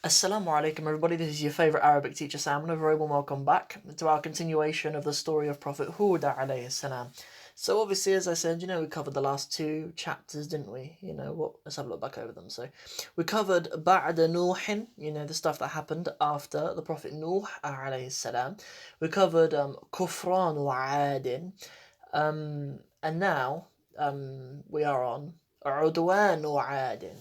Assalamu alaikum everybody, this is your favourite Arabic teacher Sam and a very warm welcome back to our continuation of the story of Prophet Hud alayhi salam. So obviously, as I said, we covered the last two chapters, didn't we? Let's have a look back over them. So we covered Ba'da Nuhin, the stuff that happened after the Prophet Nuh alayhi salam. We covered Kufran wa Adin, and now we are on Udwan wa Adin.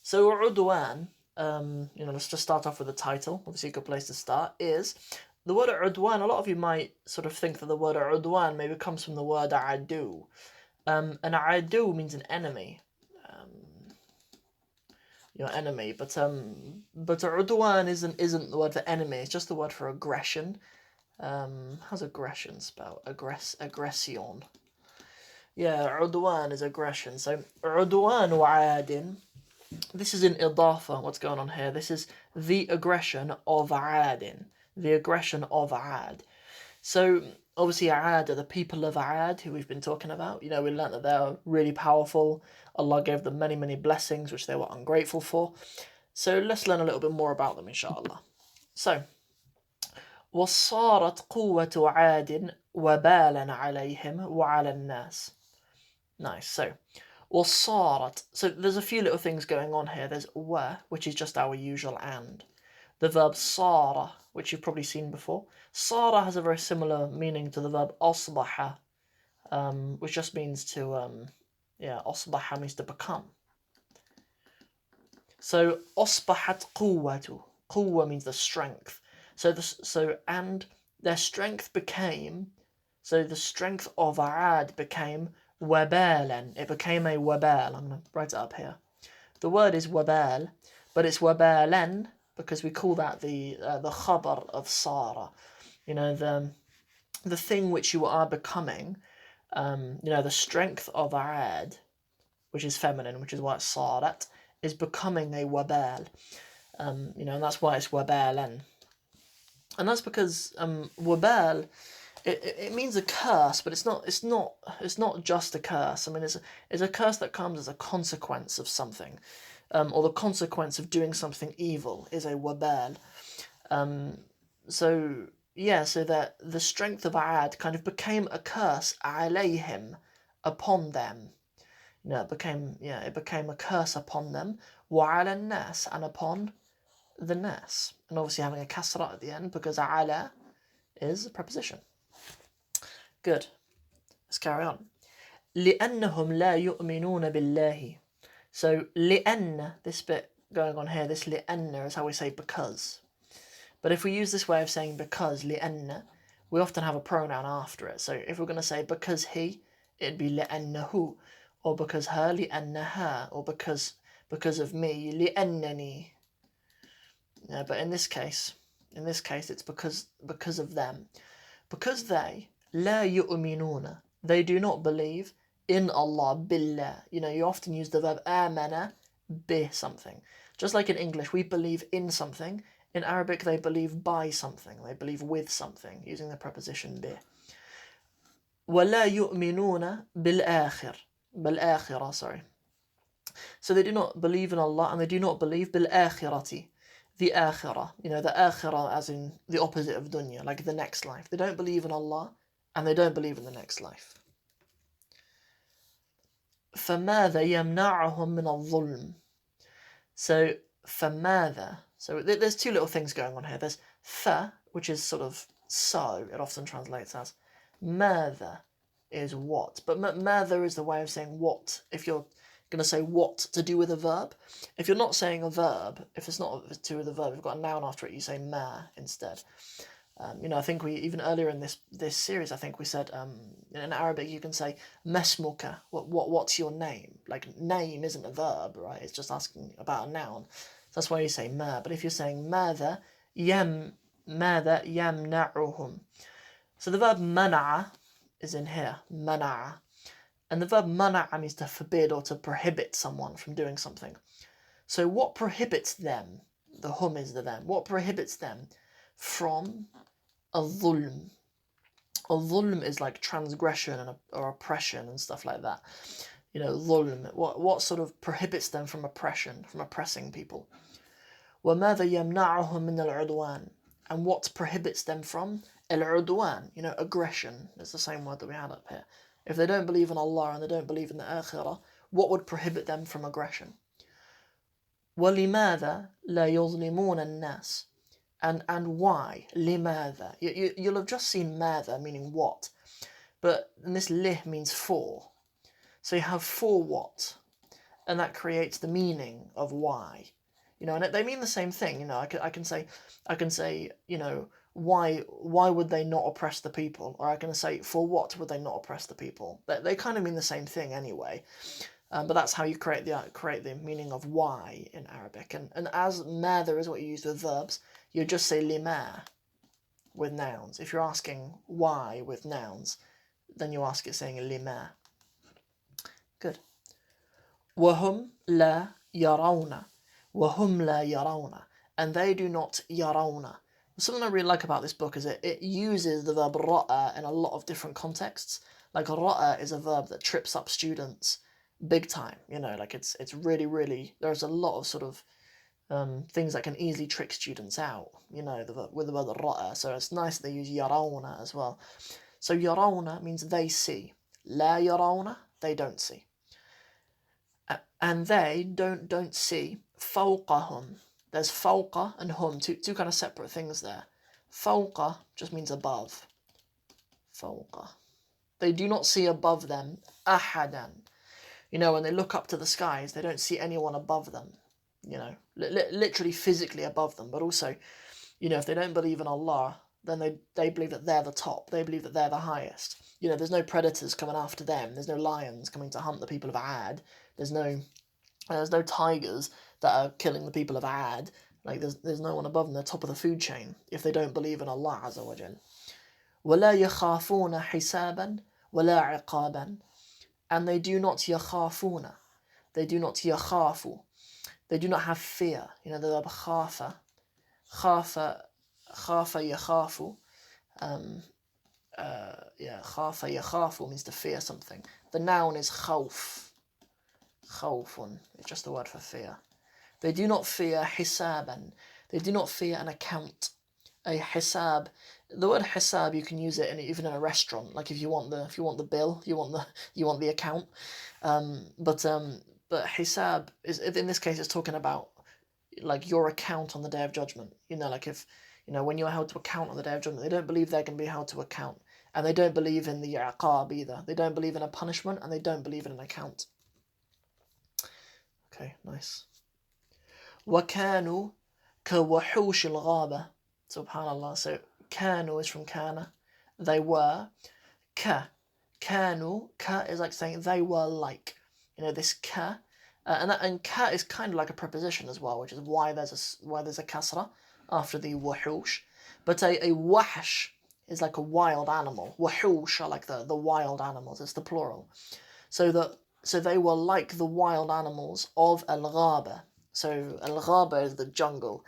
So Udwan, let's just start off with the title. Obviously, a good place to start is the word Udwan. A lot of you might sort of think that the word Udwan maybe comes from the word Adu. And Adu means an enemy, your enemy. But Udwan isn't the word for enemy. It's just the word for aggression. How's aggression spelled? Aggression. Yeah, Udwan is aggression. So Udwan wa'adin. This is in Idafa, what's going on here. This is the aggression of Adin. The aggression of Ad. So, obviously Ad are the people of Ad who we've been talking about. We learnt that they're really powerful. Allah gave them many, many blessings which they were ungrateful for. So, let's learn a little bit more about them, inshallah. So, وَصَارَتْ قُوَّةُ عَادٍ وَبَالًا عَلَيْهِمْ وَعَلَى النَّاسِ. Nice. So there's a few little things going on here. There's wa, which is just our usual and. The verb sara, which you've probably seen before. Sara has a very similar meaning to the verb asbaha, which just means to, asbaha means to become. So asbahat quwwatu. Quwwa means the strength. And their strength became, so the strength of Ad became wabalan. It became a wabal. I'm going to write it up here. The word is wabal, but it's wabalan because we call that the khabar of Sara. The thing which you are becoming. The strength of Ad, which is feminine, which is why it's Sarat, is becoming a wabal. And that's why it's wabalan. And that's because wabal. It means a curse, but it's not just a curse. I mean, it's a curse that comes as a consequence of something, or the consequence of doing something evil is a wabal. So that the strength of Ad kind of became a curse alayhim, upon them. It became a curse upon them, wa ala nas, and upon the nas, and obviously having a kasra at the end because ala is a preposition. Good. Let's carry on. لأنهم لا يؤمنون بالله. So لأن, this bit going on here, this لأن is how we say because. But if we use this way of saying because, لأن, we often have a pronoun after it. So if we're going to say because he, it'd be لأنه, or because her, لأنها, or because of me, لأنني. But in this case, it's because of them. Because they, لا يؤمنون, they do not believe in Allah, billah. You often use the verb amana, bi something. Just like in English, we believe in something. In Arabic, they believe by something. They believe with something, using the preposition bi. وَلَا يُؤْمِنُونَ بِالْآخِرَةِ, sorry. So they do not believe in Allah, and they do not believe بِالْآخِرَةِ, the akhirah. The akhirah as in the opposite of dunya, like the next life. They don't believe in Allah, and they don't believe in the next life. فَمَاذَا يَمْنَعُهُم مِّنَ الظُّلْمِ. So, فَمَاذَا. So there's two little things going on here. There's fa, which is sort of so, it often translates as. ماذا is what. But ماذا is the way of saying what. If you're going to say what to do with a verb. If you're not saying a verb, if it's not to do with a verb, you've got a noun after it, you say ma instead. I think we, even earlier in this series, I think we said, in Arabic you can say mesmuka, what's your name? Like, name isn't a verb, right? It's just asking about a noun. So that's why you say ma. But if you're saying ماذا يمنعهم. So the verb mana'a is in here, mana'a. And the verb mana'a means to forbid or to prohibit someone from doing something. So what prohibits them? The hum is the them. What prohibits them from a dhulm? A dhulm is like transgression or oppression and stuff like that. Dhulm. What sort of prohibits them from oppression, from oppressing people? وَمَاذَا يَمْنَعُهُم مِّنَ الْعُدْوَانِ And what prohibits them from al-udwan, aggression. It's the same word that we had up here. If they don't believe in Allah and they don't believe in the akhirah, what would prohibit them from aggression? وَلِمَاذَا لَا يُظْلِمُونَ النَّاسِ And why? لِمَاذَا? You'll have just seen ماذا, meaning what. But this lih means for. So you have for what? And that creates the meaning of why. And they mean the same thing. I can say, why would they not oppress the people? Or I can say, for what would they not oppress the people? They kind of mean the same thing anyway. But that's how you create the meaning of why in Arabic. And as ماذا is what you use with verbs, you just say لما with nouns. If you're asking why with nouns, then you ask it saying لما. Good. وهم لا يرون وهم لا يرون And they do not يرون. Something I really like about this book is it uses the verb ra'a in a lot of different contexts. Like ra'a is a verb that trips up students big time. It's really, really, there's a lot of sort of things that can easily trick students out, with the word ra'a. So it's nice that they use yarawna as well. So yarawna means they see. La yarawna, they don't see. And they don't see fawqahum. There's fawqa and hum, two kind of separate things there. Fawqa just means above. Fawqa. They do not see above them ahadan. When they look up to the skies, they don't see anyone above them. Literally physically above them, but also, if they don't believe in Allah, then they believe that they're the top. They believe that they're the highest. There's no predators coming after them. There's no lions coming to hunt the people of Ad. There's no tigers that are killing the people of Ad. Like there's no one above them. They're top of the food chain if they don't believe in Allah Azza wa Jal. وَلَا يَخَافُونَ حِسَابًا وَلَا عِقَابًا And they do not يَخَافُونَ. They do not يَخَافُ. They do not have fear. The verb خَافَ. خَافَ يَخَافُ. خَافَ يَخَافُ means to fear something. The noun is khawf. Khawfun. It's just the word for fear. They do not fear hisaban. They do not fear an account. A hisab. The word hisab, you can use it even in a restaurant. Like if you want the bill, you want the account. But hisab is, in this case, it's talking about like your account on the Day of Judgment. Like if when you're held to account on the Day of Judgment, they don't believe they're going to be held to account, and they don't believe in the iqab either. They don't believe in a punishment, and they don't believe in an account. Okay, nice. وَكَانُوا كَوَحُوشِ الْغَابَةِ Subhanallah. So كَانُوا is from kana. They were. كَانُوا. Ka is like saying they were like. This ka. And ka is kind of like a preposition as well, which is why there's a kasra after the wahush. But a wahsh is like a wild animal. Wahush are like the wild animals. It's the plural. So they were like the wild animals of al-ghaba. So al-ghaba is the jungle.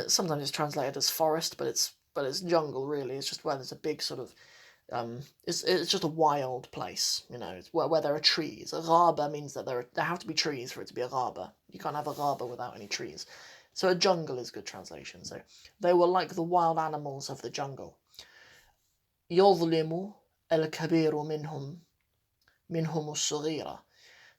Sometimes it's translated as forest, but it's jungle really. It's just where there's a big sort of it's just a wild place. It's where there are trees. A ghaba means that there have to be trees for it to be a ghaba. You can't have a ghaba without any trees. So a jungle is a good translation. So they were like the wild animals of the jungle. يظلم الكبير منهم الصغيرة.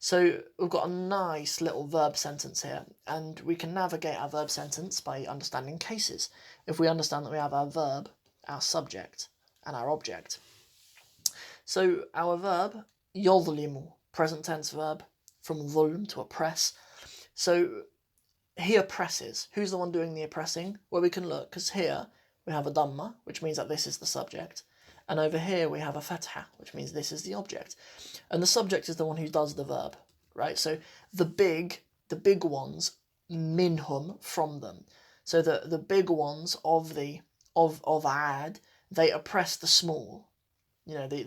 So we've got a nice little verb sentence here, and we can navigate our verb sentence by understanding cases. If we understand that we have our verb, our subject, and our object. So our verb, يظلم, present tense verb, from ظلم to oppress. So he oppresses. Who's the one doing the oppressing? Well, we can look, because here we have a dhamma, which means that this is the subject. And over here we have a fatha, which means this is the object. And the subject is the one who does the verb, right? So the big ones, minhum, from them. So the big ones of Ad, they oppress the small. The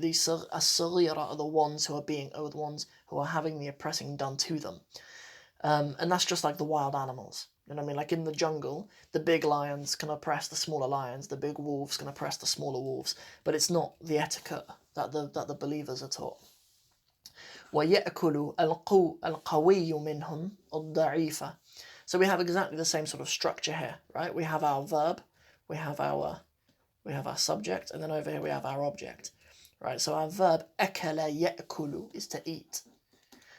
as-saghira are the ones who are having the oppressing done to them. And that's just like the wild animals. You know what I mean? Like in the jungle, the big lions can oppress the smaller lions, the big wolves can oppress the smaller wolves, but it's not the etiquette that the believers are taught. وَيَأْكُلُ الْقَوِيُّ مِنْهُمْ الضَّعِيفَ So we have exactly the same sort of structure here, right? We have our verb, we have our subject, and then over here we have our object, right? So our verb akala ya'kulu is to eat.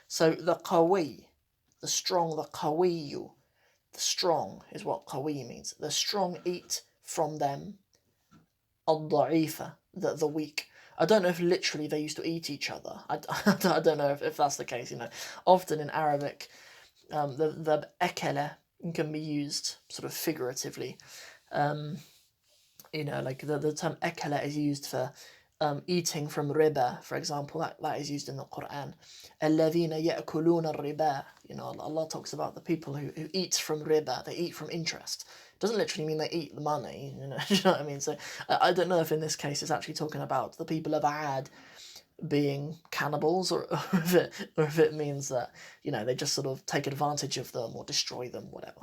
So the qawi, the strong, the qawiyu, the strong is what qawi means. The strong eat from them. Al-da'ifa, the weak. I don't know if literally they used to eat each other. I don't know if that's the case. Often in Arabic, the verb akala can be used sort of figuratively. Like the term akala is used for eating from riba, for example. That is used in the Quran. الَّذِينَ يَأْكُلُونَ الرِّبَا. Allah talks about the people who eat from riba. They eat from interest. It doesn't literally mean they eat the money. You know what I mean? So I don't know if in this case it's actually talking about the people of Ad being cannibals, or if it means that they just sort of take advantage of them or destroy them, whatever.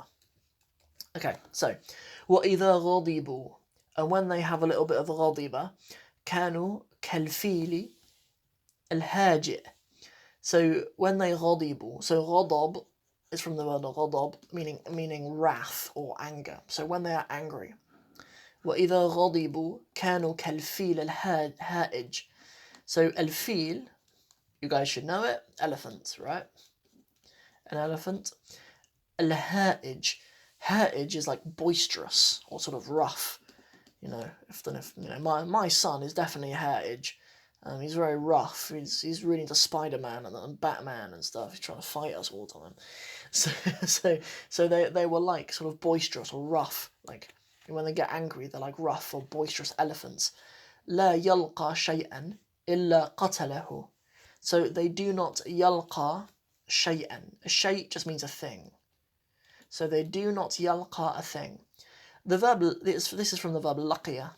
Okay, so وَإِذَا غَضِبُوا, and when they have a little bit of غضب, كانوا كالفيل الهاجئ. So when they غضبوا, so غضب is from the word غضب, meaning wrath or anger. So when they are angry, وَإِذَا غَضِبُوا كَانُوا كَالْفِيلِ الْهَائِجِ. So al-fil, you guys should know it, elephant, right? An elephant. Al-ha'ij. Ha'ij is like boisterous or sort of rough. My son is definitely a ha'ij. He's very rough. He's really into Spider-Man and Batman and stuff. He's trying to fight us all the time. So they were like sort of boisterous or rough. Like when they get angry, they're like rough or boisterous elephants. لا يلقى شيئا إلا قتله. So they do not يلقى شيئا. A shay just means a thing. So they do not يلقى a thing. The verb, this is from the verb laqiya.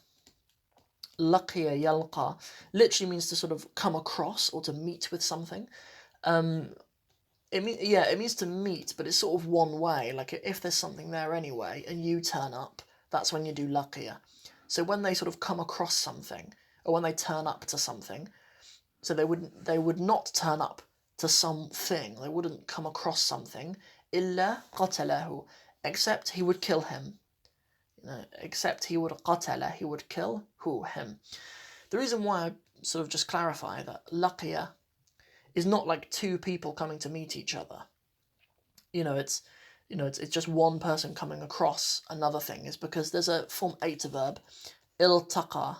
Laqiya yalqa literally means to sort of come across or to meet with something. It means to meet, but it's sort of one way. Like if there's something there anyway and you turn up, that's when you do laqiya. So when they sort of come across something, or when they turn up to something, so they would not turn up to something. They wouldn't come across something. Illa qatalahu, except he would kill him. Except he would qatala, he would kill him. The reason why I sort of just clarify that laqiya is not like two people coming to meet each other. It's just one person coming across another thing, is because there's a form 8 verb, iltaqa.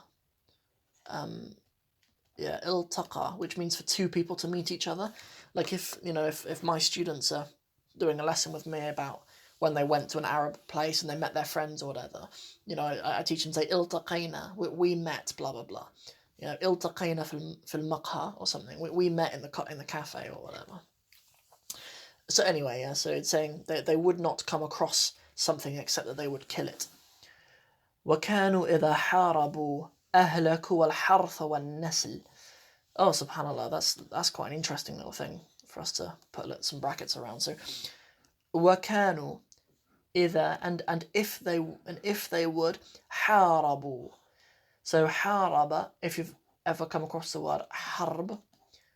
Iltaqa, which means for two people to meet each other. Like if my students are doing a lesson with me about when they went to an Arab place and they met their friends or whatever, I teach them, say iltaqayna, we met, blah blah blah. Iltaqayna fil maqha or something. We met in the cafe or whatever. So anyway, so it's saying that they would not come across something except that they would kill it. وَكَانُوا إِذَا حَارَبُوا أَهْلَكُوا الْحَرْثَ وَالنَّسْلِ. Oh, subhanallah, that's quite an interesting little thing for us to put some brackets around. So وَكَانُوا إِذَا, and if they would, حَارَبُوا. So حَارَبَ, if you've ever come across the word harb,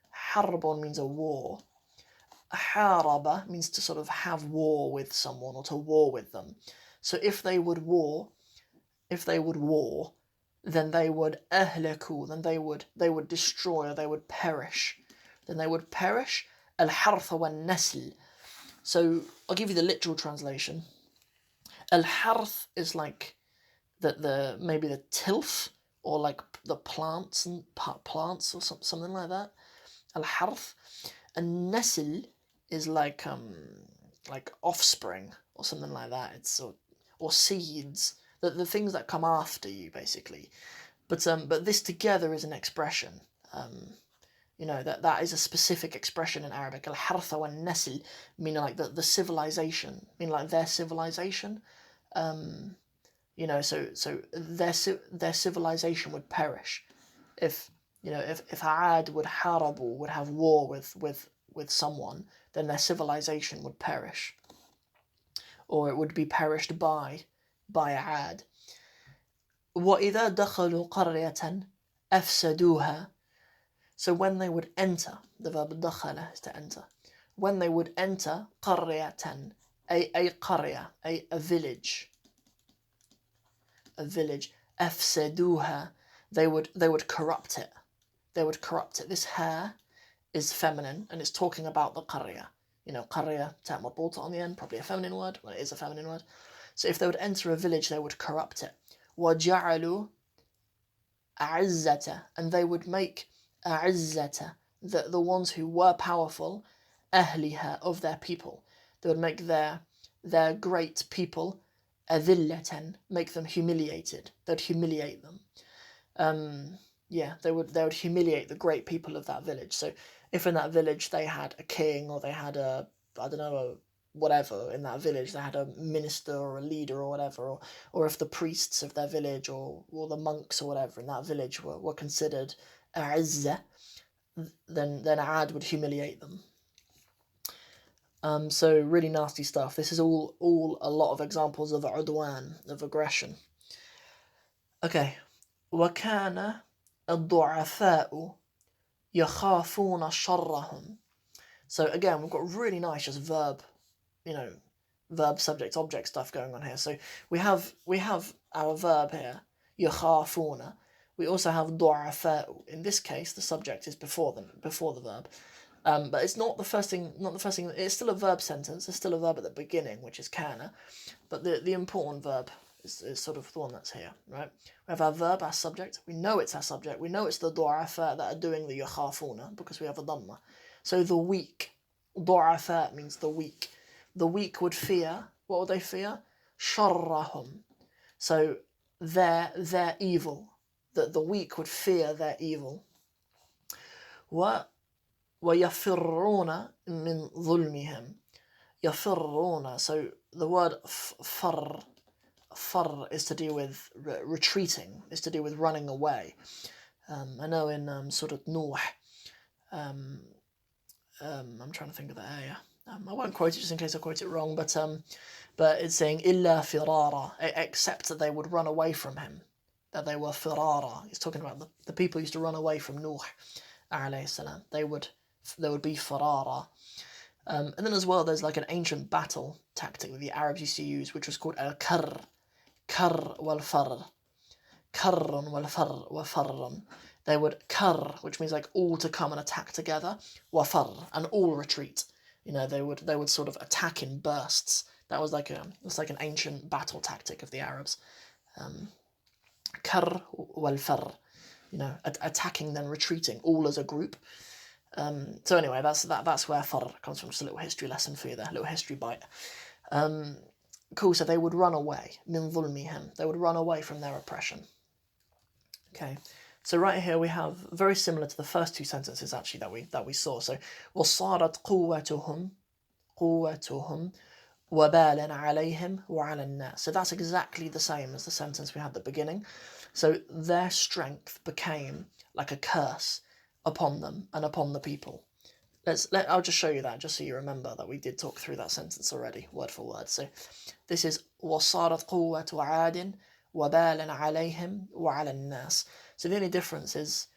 harbon means a war. Haraba means to sort of have war with someone or to war with them. So if they would war, then they would ahlaku, then they would destroy, or they would perish. Then they would perish. Al-harth wa-nasl. So I'll give you the literal translation. Al-harth is like maybe the tilth, or like the plants or something like that. Al-harth. And nasl is like offspring or something like that. It's or seeds, the things that come after you, basically. But this together is an expression. That is a specific expression in Arabic. Al-hartha wa-nasl, meaning like the civilization, meaning like their civilization. So their civilization would perish if Ad would have war with someone, then their civilization would perish, or it would be perished by Ad. وَإِذَا دَخَلُوا قَرْيَةً أَفْسَدُوهَا. So when they would enter, the verb dakhala is to enter. When they would enter قَرْيَةً, a qarya, a village. A village. أفسدوها. They would corrupt it. They would corrupt it. This hair is feminine, and it's talking about the qarya. You know, qarya, ta marbuta on the end, probably a feminine word. Well, it is a feminine word. So if they would enter a village, they would corrupt it. وَجَعَلُوا أَعِزَّةَ. And they would make أَعِزَّةَ, the ones who were powerful, أهلها, of their people. They would make their great people أذلة, make them humiliated. They'd humiliate them. They would humiliate the great people of that village. So if in that village they had a king, or they had whatever in that village, they had a minister or a leader or whatever, or if the priests of their village or the monks or whatever in that village were considered a'izza, then Ad would humiliate them. So really nasty stuff. This is all a lot of examples of Ad-wan, of aggression. Okay. وَكَانَ الضُّعَفَاءُ يَخَافُونَ شَرَّهُمْ. So again, we've got really nice just verb, subject, object stuff going on here. So we have our verb here, يَخَافُونَ. We also have ضُعَفَاءُ. In this case, the subject is before the verb. But it's not the first thing. It's still a verb sentence. There's still a verb at the beginning, which is kana. But the important verb is sort of the one that's here, right? We have our verb, our subject. We know it's our subject. We know it's the du'afa that are doing the yakhafuna because we have a dhamma. So the weak. Du'afa means the weak. The weak would fear. What would they fear? Sharrahum. So their evil. The weak would fear their evil. وَيَفِرُّونَ مِنْ ظُلْمِهِمْ. يَفِرُّونَ. So the word far is to do with retreating, is to do with running away. I know in Surah Nuh, I'm trying to think of the ayah. I won't quote it just in case I quote it wrong, but it's saying إِلَّا فِرَارًا, except that they would run away from him, that they were firara. He's talking about the people who used to run away from Nuh alayhi salam. They would be farara. And then as well, there's like an ancient battle tactic that the Arabs used to use, which was called al-karr wal far. Karrun wal far wa farrun. They would karr, which means like all to come and attack together, wa far, and all retreat. They would sort of attack in bursts. That was like an ancient battle tactic of the Arabs. Karr wal far. Attacking then retreating, all as a group. So anyway, that's where far comes from. Just a little history lesson for you there, a little history bite. Cool. So they would run away. Min dhulmihim. They would run away from their oppression. Okay. So right here we have very similar to the first two sentences actually that we saw. So وَصَارَتْ قُوَّتُهُمْ وَبَالًا عَلَيْهِمْ وَعَلَى النَّاسِ. So that's exactly the same as the sentence we had at the beginning. So their strength became like a curse upon them and upon the people. I'll just show you that, just so you remember that we did talk through that sentence already, word for word. So this is وَصَارَتْ قُوَّةُ عَادٍ وَبَالًا عَلَيْهِمْ وَعَلَى النَّاسِ. So the only difference is,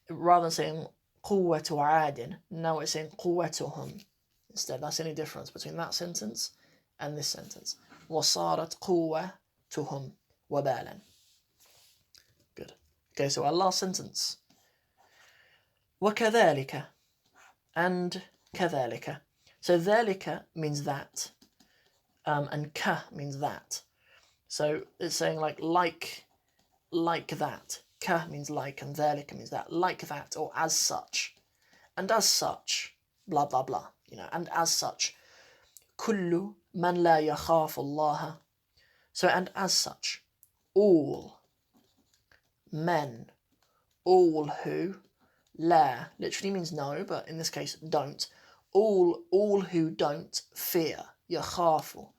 rather than saying قُوَّةُ عَادٍ, now it's saying قُوَّتُهُمْ instead. That's the only difference between that sentence and this sentence. وَصَارَتْ قُوَّتُهُمْ وَبَالًا. Good. Okay, so our last sentence. وَكَذَلِكَ. And كَذَلِكَ. So ذَلِكَ means that, and ka means that. So it's saying like that. Ka means like, and ذَلِكَ means that. Like that, or as such. And as such, blah, blah, blah. And as such. كُلُّ مَنْ لَا يَخَافُ اللَّهَ. So, and as such, all men, all who, la literally means no, but in this case don't. All who don't fear, yakhafu.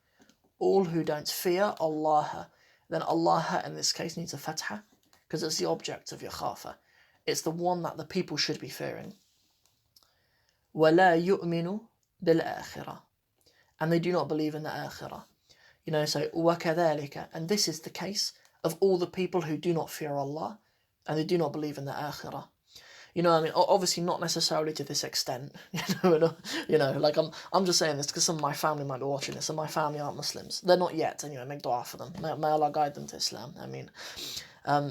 All who don't fear Allah. Then Allah in this case needs a fatha because it's the object of yakhafa. It's the one that the people should be fearing. وَلَا يُؤْمِنُ بِالْآخِرَةِ. And they do not believe in the akhirah. So وَكَذَلِكَ. And this is the case of all the people who do not fear Allah and they do not believe in the akhirah. You know, I mean, obviously not necessarily to this extent. Like I'm just saying this because some of my family might be watching this, and my family aren't Muslims. They're not yet, and make dua for them. May Allah guide them to Islam. I mean,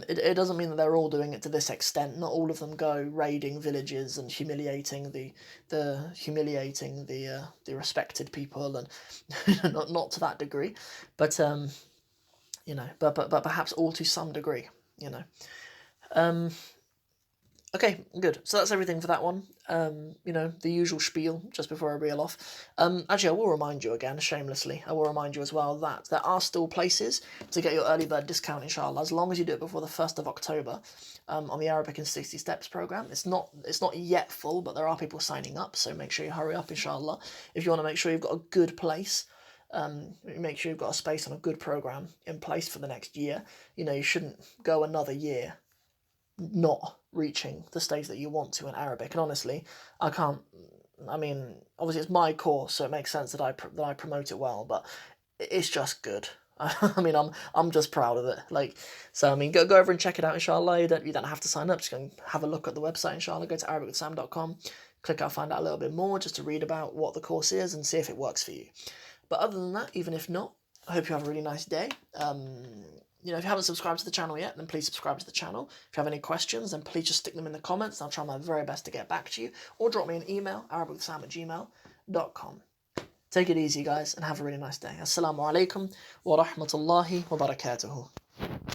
it doesn't mean that they're all doing it to this extent. Not all of them go raiding villages and humiliating the respected people, and not to that degree, but but perhaps all to some degree. Okay, good. So that's everything for that one. The usual spiel just before I reel off. Actually, I will remind you again, shamelessly, I will remind you as well that there are still places to get your early bird discount, inshallah, as long as you do it before the 1st of October on the Arabic in 60 Steps program. It's not yet full, but there are people signing up, so make sure you hurry up, inshallah. If you want to make sure you've got a good place, make sure you've got a space on a good program in place for the next year. You shouldn't go another year not reaching the stage that you want to in Arabic. And honestly, obviously it's my course, so it makes sense that I promote it well, but it's just good. I'm just proud of it. Go over and check it out, inshallah. You don't have to sign up, just go and have a look at the website, inshallah. Go to ArabicwithSam.com, click out, find out a little bit more, just to read about what the course is and see if it works for you. But other than that, even if not, I hope you have a really nice day. If you haven't subscribed to the channel yet, then please subscribe to the channel. If you have any questions, then please just stick them in the comments. I'll try my very best to get back to you. Or drop me an email, ArabicwithSam@gmail.com. Take it easy, guys, and have a really nice day. Assalamu alaikum wa rahmatullahi wa barakatuhu.